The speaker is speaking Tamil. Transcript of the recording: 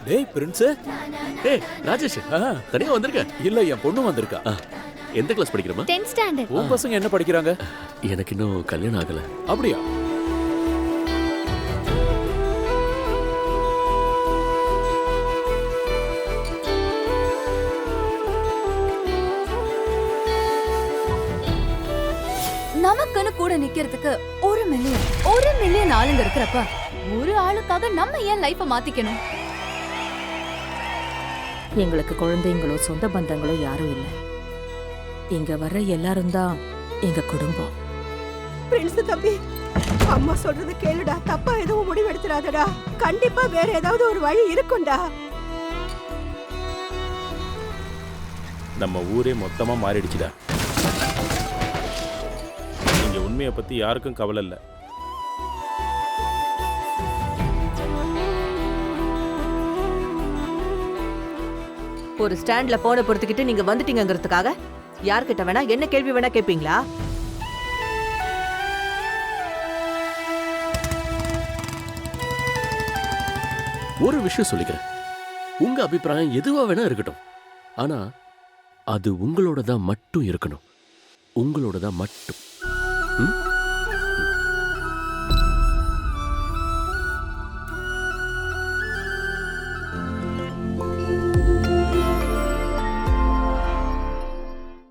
டேய் பிரின்ஸ். ஏய் ராஜேஷ், தனியா வந்திருக்க? இல்ல, என் பொண்ணு வந்திருக்கா. எந்த கிளாஸ் படிக்கிறமா? 10th standard. உன் பசங்க என்ன படிக்கிறாங்க? எனக்கு இன்னும் கல்யாணம் ஆகல. அப்படியா? நமக்குன்னு கூட நிக்கிறதுக்கு 1 மில்லியன் ஆளுங்க இருக்கிறப்ப ஒரு ஆளுக்காக நம்ம ஏன் லைஃப மாத்திக்கணும்? எங்களுக்கு குழந்தைங்களோ சொந்த பந்தங்களோ யாரும் இல்லை. இங்க வர்ற எல்லாரும் தான் எங்க குடும்பம். பிரின்ஸ் தம்பி, அம்மா சொல்றது கேளுடா. தப்பா எதுவும் முடிவெடுத்துறாதடா. கண்டிப்பா வேற ஏதாவது ஒரு வழி இருக்கும்டா. நம்ம ஊரே மொத்தமா மாறிடுச்சுடா. இங்க உண்மையை பத்தி யாருக்கும் கவலை இல்லை. ஒரு ஸ்டாண்ட்ல போன பொறுத்துக்கிட்டு நீங்க வந்துட்டீங்கிறதுக்காக யார்கிட்ட வேணா என்ன கேள்வி வேணா கேட்பீங்களா? ஒரு விஷயம் சொல்லிக்கிறேன். உங்க அபிப்பிராயம் எதுவா வேணா இருக்கட்டும். ஆனா அது உங்களோட தான் மட்டும் இருக்கணும். உங்களோட தான் மட்டும்.